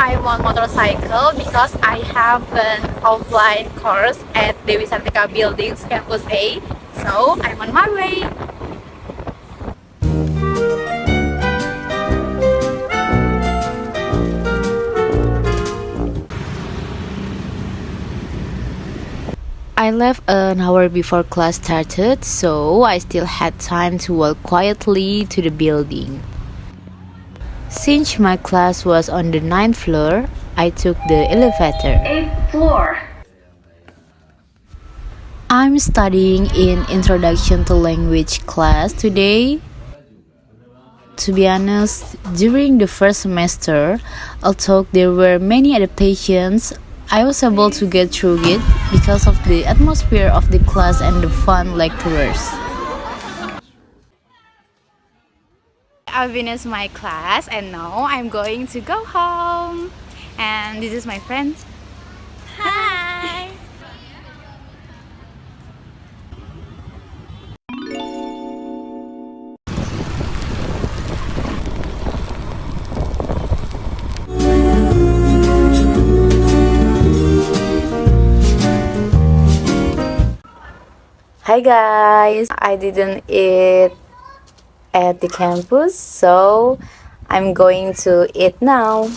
I'm on motorcycle because I have an offline course at Dewi Sartika Buildings Campus A. So I'm on my way. I left an hour before class started, so I still had time to walk quietly to the building. Since my class was on the 9th floor, I took the elevator. 8th floor. I'm studying in Introduction to Language class today. To be honest, during the first semester, although there were many adaptations, I was able to get through it because of the atmosphere of the class and the fun lecturers. I've finished my class and now I'm going to go home. And this is my friend. Hi! Hi guys! I didn't eat at the campus, so I'm going to eat now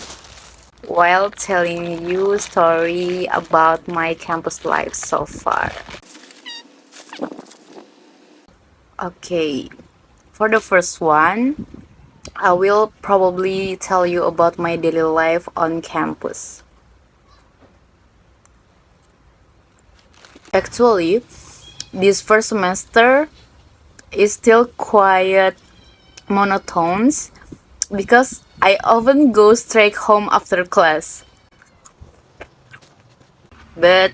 while telling you a story about my campus life so far. Okay, for the first one, I will probably tell you about my daily life on campus. Actually, this first semester is still quite monotone because I often go straight home after class. But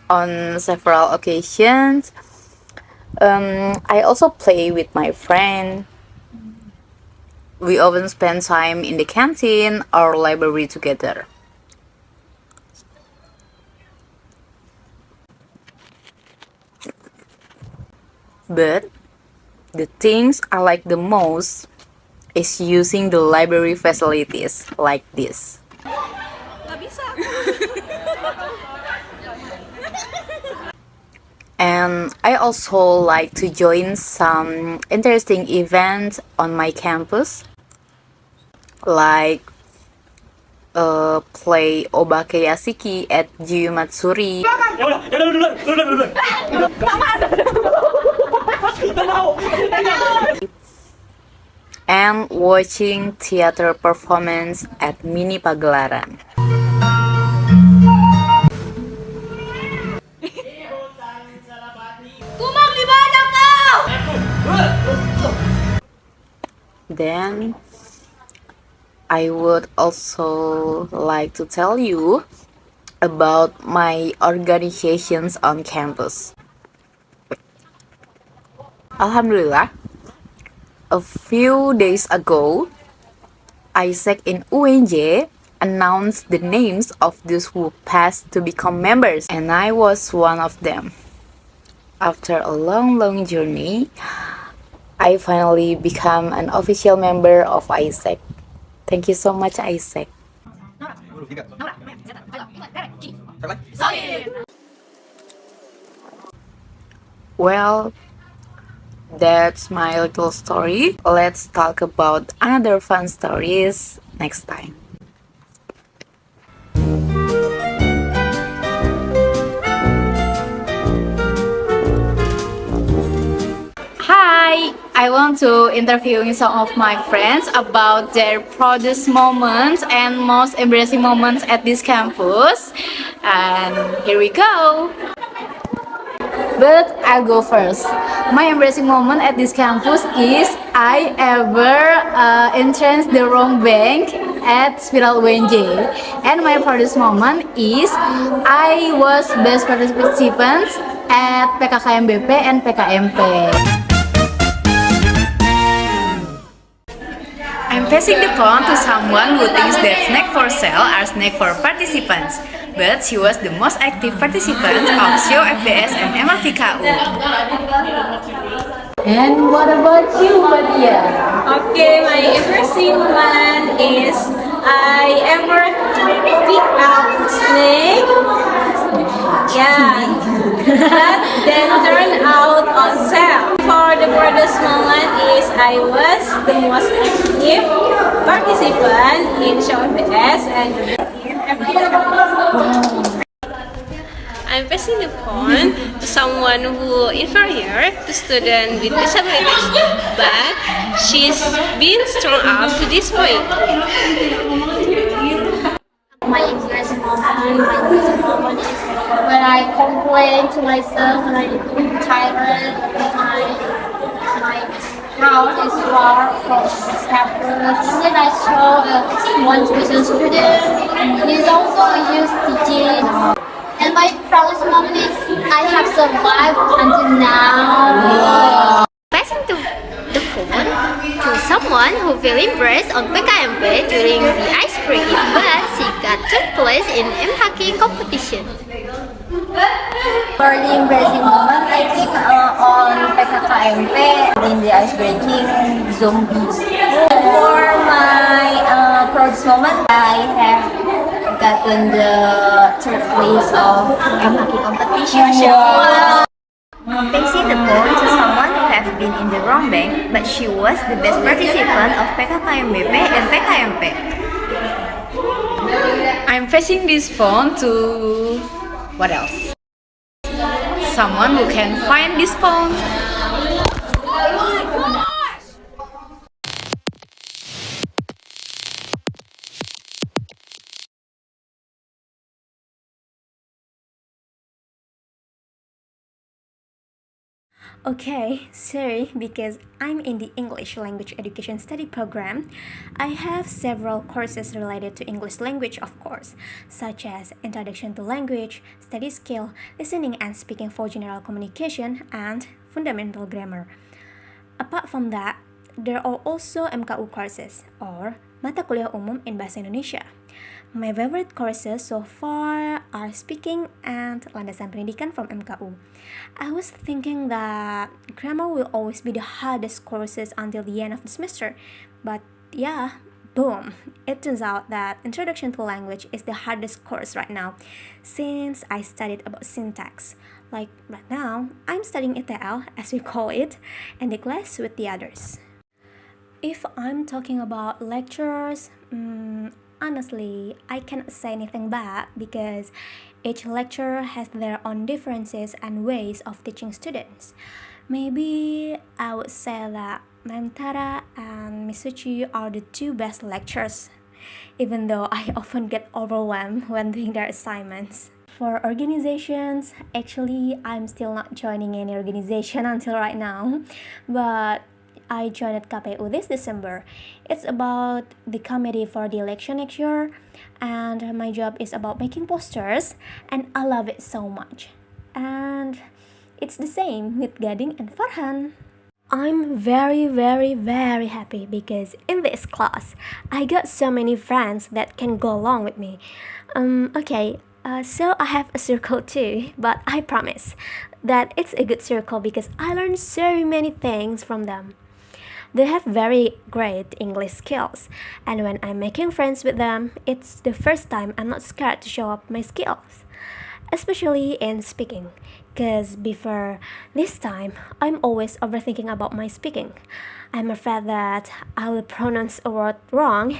on several occasions, I also play with my friend. We often spend time in the canteen or library together. But the things I like the most is using the library facilities like this. And I also like to join some interesting events on my campus, like play Obake Yasiki at Jiu Matsuri. And watching theater performance at Mini Pagelaran. Then I would also like to tell you about my organizations on campus. Alhamdulillah, a few days ago, Isaac in UNJ announced the names of those who passed to become members, and I was one of them. After a long journey, I finally become an official member of Isaac. Thank you so much, Isaac. Well, that's my little story. Let's talk about another fun stories next time. Hi! I want to interview some of my friends about their proudest moments and most embarrassing moments at this campus. And here we go! But I'll go first. My embarrassing moment at this campus is I ever entranced the wrong bank at Spiral UNJ. And my proudest moment is I was best participant at PKKMBP and PKMP. I'm passing the phone to someone who thinks that snack for sale are snack for participants, but she was the most active participant of show FBS and MRTKU. And what about you, Badia? Okay, my embarrassing one is I ever pick up snake. Yeah, but then turn out on sale. For the proudest moment is I was the most active participant in show FBS and I'm passing the phone to someone who inferior to student with disabilities, but she's been strong up to this point. My embarrassing moment is when I complain to myself when I'm tired, my house is far from this campus. And then I saw one special student. He's also used teaching. And my proudest moment is I have survived until now. Passing the phone to someone who feel impressed on PKMP during the ice breaking, but she got third place in hockey competition. For the embarrassing moment, I think on PKKMP in the ice breaking zombies. For my proudest moment, I have gotten the third place of hockey competition. Wow. Passing the phone to someone who has been in the wrong bank, but she was the best participant of PKKMBP and PKMP. I'm passing this phone to what else? Someone who can find this phone. Okay, sorry, because I'm in the English Language Education Study program. I have several courses related to English language, of course, such as Introduction to Language, Study Skill, Listening and Speaking for General Communication, and Fundamental Grammar. Apart from that, there are also MKU courses, or Mata Kuliah Umum in Bahasa Indonesia. My favorite courses so far are Speaking and Landasan Pendidikan from MKU. I was thinking that grammar will always be the hardest courses until the end of the semester, but yeah, boom! It turns out that Introduction to Language is the hardest course right now, since I studied about syntax. Like right now, I'm studying ETL, as we call it, and the class with the others. If I'm talking about lectures, honestly, I cannot say anything bad because each lecturer has their own differences and ways of teaching students. Maybe I would say that Ma'am Tara and Miss Suchi are the two best lecturers, even though I often get overwhelmed when doing their assignments. For organizations, actually, I'm still not joining any organization until right now, but I joined KPU this December. It's about the committee for the election next year, and my job is about making posters, and I love it so much. And it's the same with Gading and Farhan. I'm very happy because in this class, I got so many friends that can go along with me. So I have a circle too, but I promise that it's a good circle because I learned so many things from them. They have very great English skills, and when I'm making friends with them, it's the first time I'm not scared to show up my skills, especially in speaking, because before this time, I'm always overthinking about my speaking. I'm afraid that I will pronounce a word wrong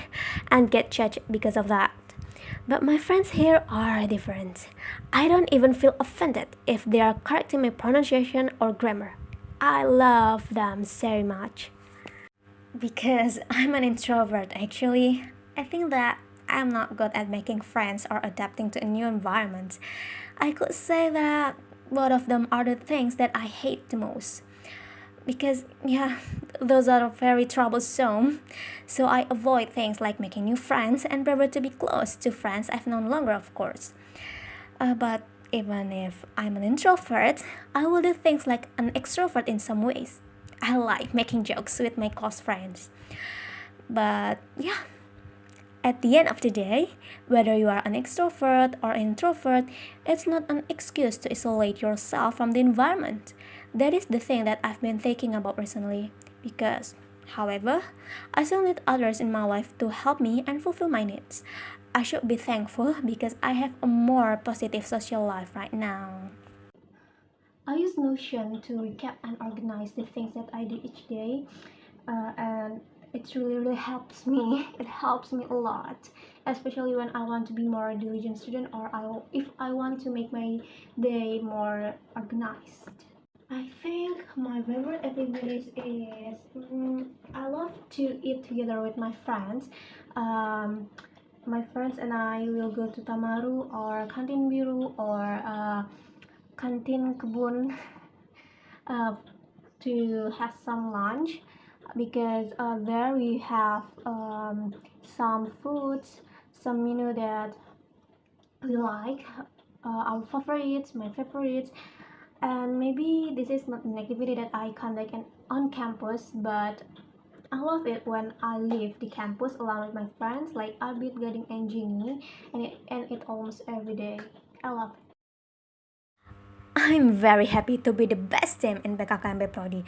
and get judged because of that. But my friends here are different. I don't even feel offended if they are correcting my pronunciation or grammar. I love them so much. Because I'm an introvert, actually, I think that I'm not good at making friends or adapting to a new environment. I could say that both of them are the things that I hate the most. Because, yeah, those are very troublesome. So I avoid things like making new friends and prefer to be close to friends I've known longer, of course. But even if I'm an introvert, I will do things like an extrovert in some ways. I like making jokes with my close friends. But yeah, at the end of the day, whether you are an extrovert or introvert, it's not an excuse to isolate yourself from the environment. That is the thing that I've been thinking about recently, because However, I still need others in my life to help me and fulfill my needs. I should be thankful because I have a more positive social life right now. I use Notion to recap and organize the things that I do each day, and it really helps me. It helps me a lot, especially when I want to be more diligent student or if I want to make my day more organized. I think my favorite activities is I love to eat together with my friends. My friends and I will go to Tamaru or Kantin Biru or Kantin Kebun to have some lunch because there we have some foods, some menu that we like, our favorites, my favorites, and maybe this is not an activity that I conduct on campus, but I love it when I leave the campus along with my friends like Abid, Gading, and Jimmy, and it almost every day. I love it. I'm very happy to be the best team in BKKMB Prodi,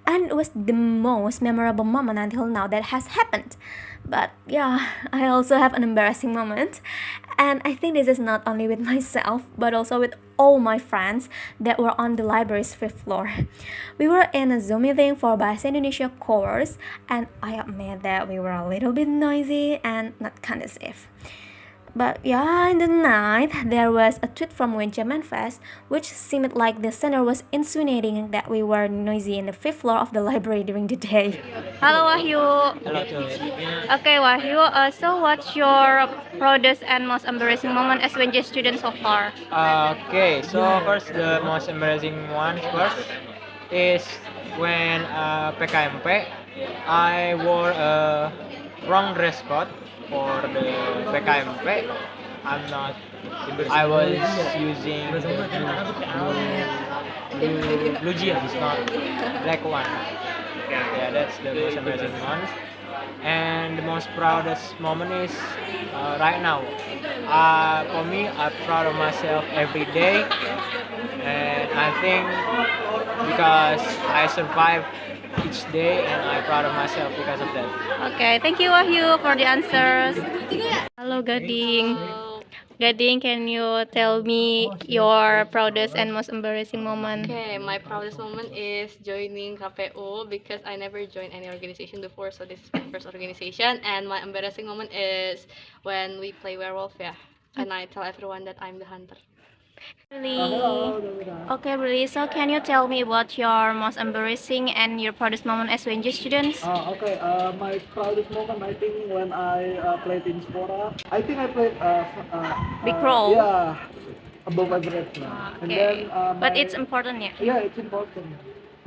and it was the most memorable moment until now that has happened. But yeah, I also have an embarrassing moment, and I think this is not only with myself but also with all my friends that were on the library's fifth floor. We were in a Zoom meeting for Bahasa Indonesia course, and I admit that we were a little bit noisy and not conducive. But yeah, in the night, there was a tweet from Wencha Manfest, which seemed like the sender was insinuating that we were noisy in the fifth floor of the library during the day. Halo Wahyu. Halo cuy. Okay, Wahyu, so what's your proudest and most embarrassing moment as Wencha student so far? Okay, so first the most embarrassing one first is when PKMP I wore a wrong dress code for the PKMP. I'm not. I was using blue jeans, not black one. Yeah, that's the most embarrassing one. And the most proudest moment is right now. For me, I'm proud of myself every day, and I think because I survive each day, and I'm proud of myself because of that. Okay, thank you Wahyu for the answers. Halo Gading. Gading, can you tell me your proudest and most embarrassing moment? Okay, my proudest moment is joining KPU because I never joined any organization before, so this is my first organization. And my embarrassing moment is when we play werewolf, yeah, and I tell everyone that I'm the hunter. Really? Okay, really. So, can you tell me what your most embarrassing and your proudest moment as WNJ students? Okay, my proudest moment I think when I played in Spora. I think I played Big role. Yeah, above average now. And Okay. then But my- it's important, yeah. yeah, it's important.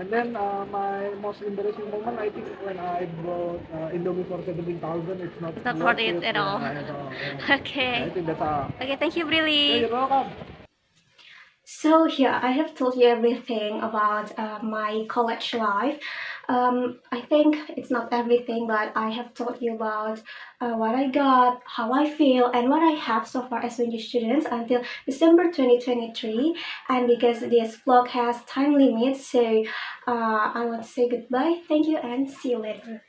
And then my most embarrassing moment I think when I bought Indomie for 17,000. It's not worth it at all. Yeah, Okay. I think that's all. Okay, thank you, Yeah, Brilly. you're welcome. So yeah, I have told you everything about my college life. I think it's not everything, but I have told you about what I got, how I feel, and what I have so far as WNJ students until December 2023. And because this vlog has time limits, so I want to say goodbye. Thank you and see you later.